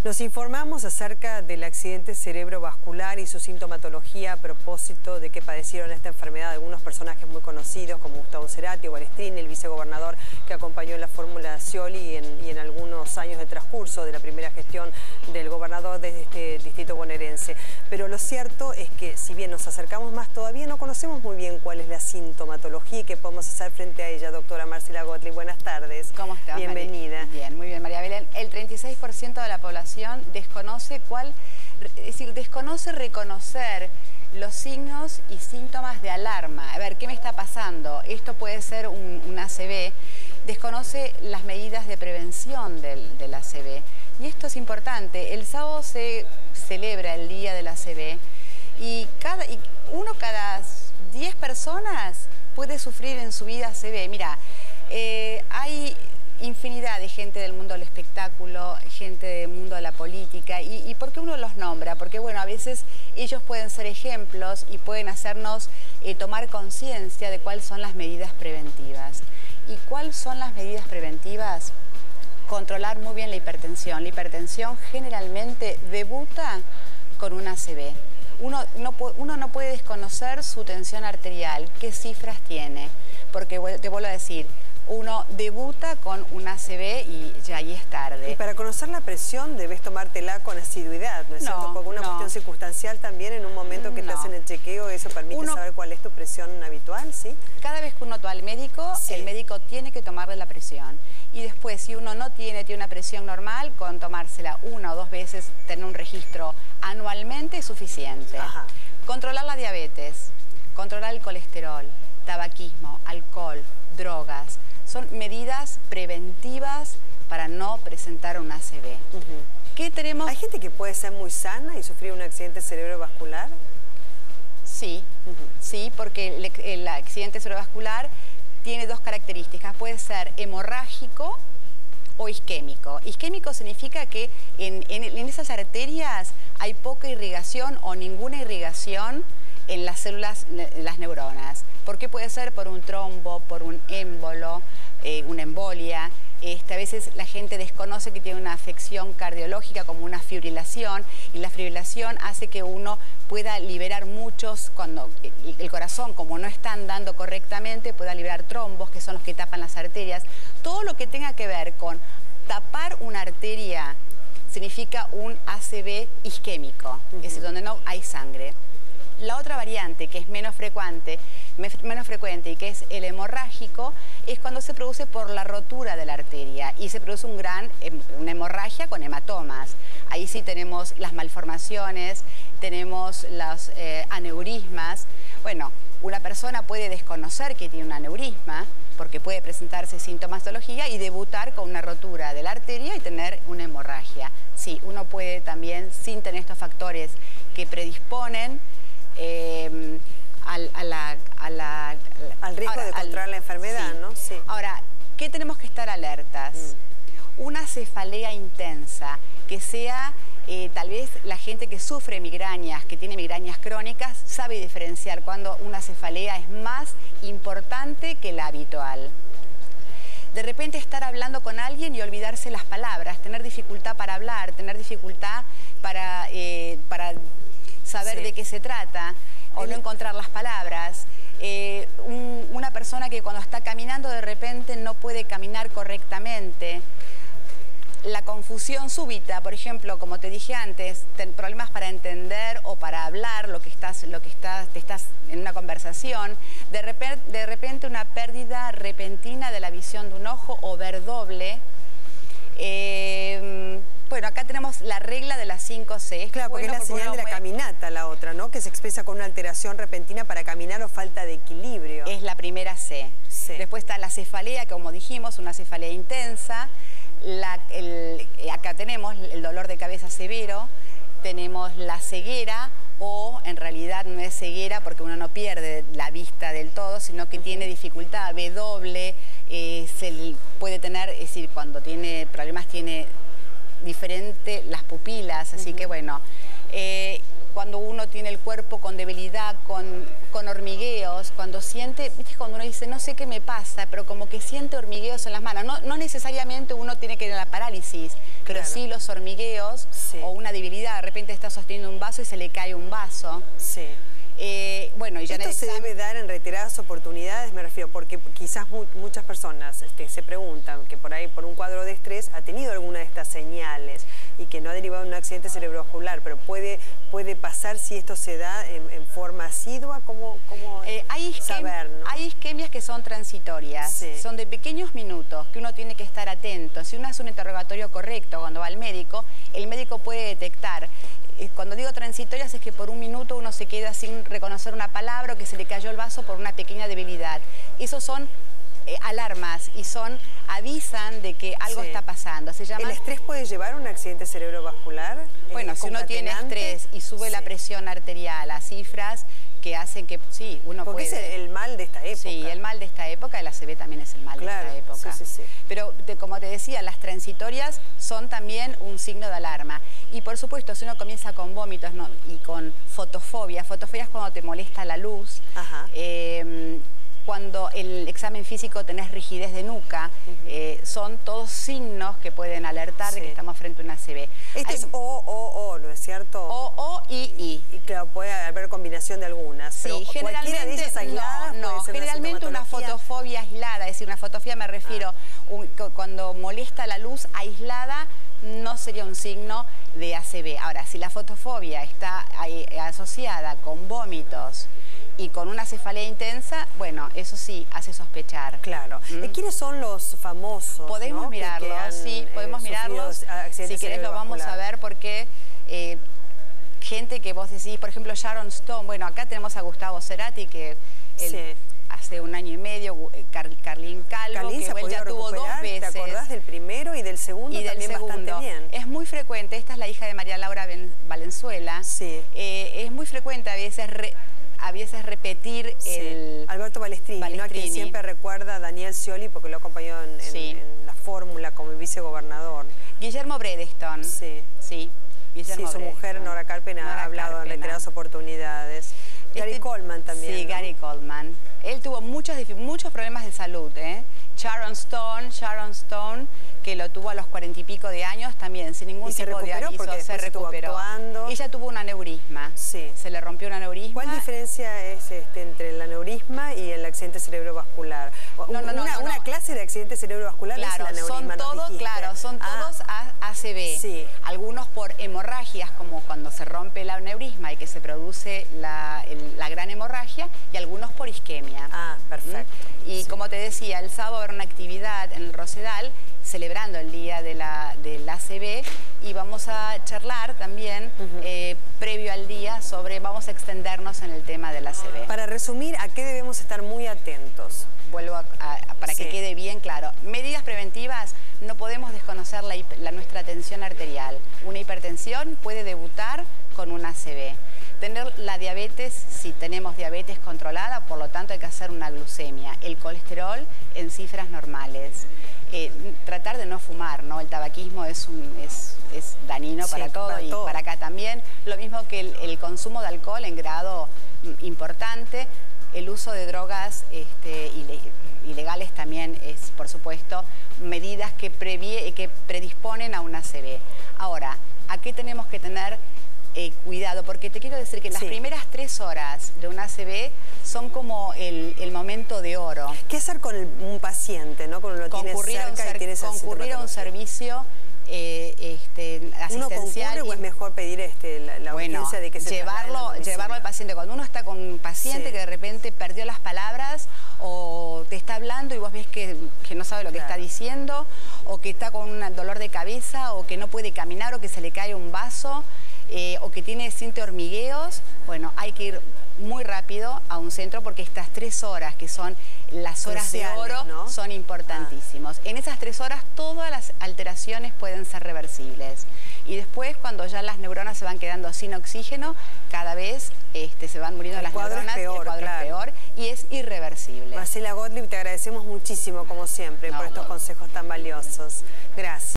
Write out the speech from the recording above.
Nos informamos acerca del accidente cerebrovascular y su sintomatología a propósito de que padecieron esta enfermedad algunos personajes muy conocidos como Gustavo Cerati o Balestrini, el vicegobernador que acompañó en la fórmula Scioli y en algunos años de transcurso de la primera gestión del gobernador de este distrito bonaerense. Pero lo cierto es que si bien nos acercamos más, todavía no conocemos muy bien cuál es la sintomatología y qué podemos hacer frente a ella. Doctora Marcela Gottlieb, buenas tardes. ¿Cómo estás, bienvenida. Bien, muy bien, María Belén. El 36% de la población desconoce desconoce reconocer los signos y síntomas de alarma. A ver, ¿qué me está pasando? Esto puede ser un ACV. Desconoce las medidas de prevención del ACV. Y esto es importante. El sábado se celebra el Día del ACV y uno cada 10 personas puede sufrir en su vida ACV. Mira, hay infinidad de gente del mundo del espectáculo, gente del mundo de la política. ¿Y por qué uno los nombra? Porque, bueno, a veces ellos pueden ser ejemplos y pueden hacernos tomar conciencia de cuáles son las medidas preventivas. ¿Y cuáles son las medidas preventivas? Controlar muy bien la hipertensión. La hipertensión generalmente debuta con un ACV. Uno no puede desconocer su tensión arterial, qué cifras tiene, porque te vuelvo a decir, uno debuta con un ACV y ya ahí es tarde. Y para conocer la presión debes tomártela con asiduidad, ¿no es cierto? Porque una cuestión circunstancial también en un momento que te hacen el chequeo, eso permite saber cuál es tu presión habitual, ¿sí? Cada vez que uno va al médico, sí, el médico tiene que tomarle la presión. Y después, si uno no tiene una presión normal, con tomársela 1 o 2 veces, tener un registro anualmente es suficiente. Ajá. Controlar la diabetes, controlar el colesterol, tabaquismo, alcohol, drogas. Son medidas preventivas para no presentar un ACV. ¿Qué tenemos? ¿Hay gente que puede ser muy sana y sufrir un accidente cerebrovascular? Sí, sí, porque el accidente cerebrovascular tiene 2 características. Puede ser hemorrágico o isquémico. Isquémico significa que en esas arterias hay poca irrigación o ninguna irrigación en las células, las neuronas. ¿Por qué puede ser? Por un trombo, por un émbolo, una embolia. A veces la gente desconoce que tiene una afección cardiológica como una fibrilación, y la fibrilación hace que uno pueda liberar cuando el corazón, como no está andando correctamente, pueda liberar trombos, que son los que tapan las arterias. Todo lo que tenga que ver con tapar una arteria significa un ACV isquémico, es decir, donde no hay sangre. La otra variante, que es menos frecuente y que es el hemorrágico, es cuando se produce por la rotura de la arteria y se produce una hemorragia con hematomas. Ahí sí tenemos las malformaciones, tenemos los aneurismas. Bueno, una persona puede desconocer que tiene un aneurisma porque puede presentarse sintomatología y debutar con una rotura de la arteria y tener una hemorragia. Sí, uno puede también, sin tener estos factores que predisponen al riesgo de contraer la enfermedad, sí, ¿no? Sí. Ahora, ¿qué tenemos que estar alertas? Una cefalea intensa, que sea, tal vez la gente que sufre migrañas, que tiene migrañas crónicas, sabe diferenciar cuando una cefalea es más importante que la habitual. De repente estar hablando con alguien y olvidarse las palabras, tener dificultad para hablar, tener dificultad para saber de qué se trata, o no encontrar las palabras. Una persona que cuando está caminando de repente no puede caminar correctamente. La confusión súbita, por ejemplo, como te dije antes, problemas para entender o para hablar te estás en una conversación. De repente una pérdida repentina de la visión de un ojo o ver doble. Bueno, acá tenemos la regla de las 5 C. Claro, porque es la señal de la caminata, la otra, ¿no? Que se expresa con una alteración repentina para caminar o falta de equilibrio. Es la primera C. Sí. Después está la cefalea, que como dijimos, una cefalea intensa. Acá tenemos el dolor de cabeza severo, tenemos la ceguera, o en realidad no es ceguera porque uno no pierde la vista del todo, sino que tiene dificultad, ve doble, se puede tener, es decir, cuando tiene problemas tiene diferente las pupilas, así que bueno. cuando uno tiene el cuerpo con debilidad, con hormigueos, cuando siente, viste, cuando uno dice, no sé qué me pasa, pero como que siente hormigueos en las manos. No necesariamente uno tiene que ir a la parálisis, pero sí los hormigueos o una debilidad. De repente está sosteniendo un vaso y se le cae un vaso. Sí. Bueno, y ya ¿esto se debe dar en reiteradas oportunidades? Me refiero, porque quizás muchas personas se preguntan que por ahí, por un cuadro de estrés, ha tenido alguna de estas señales y que no ha derivado en un accidente cerebrovascular, pero puede pasar si esto se da en forma asidua. ¿Cómo saber, ¿no? Hay isquemias que son transitorias, son de pequeños minutos, que uno tiene que estar atento. Si uno hace un interrogatorio correcto cuando va al médico, el médico puede detectar. Cuando digo transitorias es que por un minuto uno se queda sin reconocer una palabra o que se le cayó el vaso por una pequeña debilidad. Esos son alarmas y avisan de que algo está pasando. ¿El estrés puede llevar a un accidente cerebrovascular? Bueno, si uno tiene estrés y sube la presión arterial a cifras que hacen que uno porque puede... Porque es el mal de esta época. Sí, el mal de esta época, el ACV también es el mal de esta época. Sí. Pero como te decía, las transitorias son también un signo de alarma. Y por supuesto, si uno comienza con vómitos y con fotofobia es cuando te molesta la luz. Cuando el examen físico tenés rigidez de nuca, son todos signos que pueden alertar de que estamos frente a un ACV. Este es O, ¿no es cierto? O, I. Y claro, puede haber combinación de algunas. Sí, pero generalmente de esas aisladas no, generalmente una fotofobia aislada, es decir, una fotofobia me refiero, cuando molesta la luz aislada, no sería un signo de ACV. Ahora, si la fotofobia está asociada con vómitos y con una cefalea intensa, bueno, eso sí hace sospechar. Claro. ¿Quiénes son los famosos? Podemos mirarlos, sí, podemos mirarlos. Si querés lo vamos a ver porque gente que vos decís, por ejemplo, Sharon Stone, bueno, acá tenemos a Gustavo Cerati, que hace un año y medio, Carlín Calvo, que él ya tuvo 2 veces. ¿Te acordás del primero y del segundo? También bastante bien. Es muy frecuente, esta es la hija de María Laura Valenzuela. Es muy frecuente a veces repetir Alberto Balestrini, ¿no? A quien siempre recuerda a Daniel Scioli porque lo acompañó en la fórmula como el vicegobernador. Guillermo Bredeston. Guillermo su mujer Nora Carpena ha hablado en reiteradas oportunidades. Gary Coleman también. Sí, ¿no? Gary Coleman. Él tuvo muchos problemas de salud, Sharon Stone, que lo tuvo a los 40 y pico de años, también sin ningún tipo de aviso, se recuperó. Ella tuvo un aneurisma, se le rompió un aneurisma. ¿Cuál diferencia es entre el aneurisma y el accidente cerebrovascular? Una clase de accidente cerebrovascular es el aneurisma, son todos ACV. Algunos por hemorragias, como cuando se rompe el aneurisma y que se produce la gran hemorragia, y algunos por isquemia. Perfecto. Y como te decía, el sábado va a haber una actividad en el Rosedal celebrando el día del ACV y vamos a charlar también previo al día vamos a extendernos en el tema del ACV. Para resumir, ¿a qué debemos estar muy atentos? Vuelvo para que quede bien claro. Medidas preventivas, no podemos desconocer nuestra tensión arterial. Una hipertensión puede debutar con un ACV. Tener la diabetes, si tenemos diabetes controlada, por lo tanto hay que hacer una glucemia. El colesterol en cifras normales. Tratar de no fumar, ¿no? El tabaquismo es dañino para todo para acá también. Lo mismo que el consumo de alcohol en grado importante. El uso de drogas ilegales también es, por supuesto, medidas que predisponen a un ACV. Ahora, ¿a qué tenemos que tener cuidado? Porque te quiero decir que las primeras 3 horas de un ACV son como el momento de oro. ¿Qué hacer con un paciente, no? Cuando lo tienes cerca y tienes concurrir a un servicio asistencial. ¿Uno concurre o es mejor pedir la urgencia de que se llevarlo al paciente? Cuando uno está con un paciente que de repente perdió las palabras o te está hablando y vos ves que no sabe lo que está diciendo, o que está con un dolor de cabeza, o que no puede caminar, o que se le cae un vaso, o que siente hormigueos, bueno, hay que ir muy rápido a un centro porque estas 3 horas, que son las horas de oro, ¿no? Son importantísimos. En esas 3 horas todas las alteraciones pueden ser reversibles. Y después, cuando ya las neuronas se van quedando sin oxígeno, cada vez se van muriendo las neuronas, el cuadro es peor y es irreversible. Marcela Gottlieb, te agradecemos muchísimo, como siempre, por estos consejos tan valiosos. Gracias.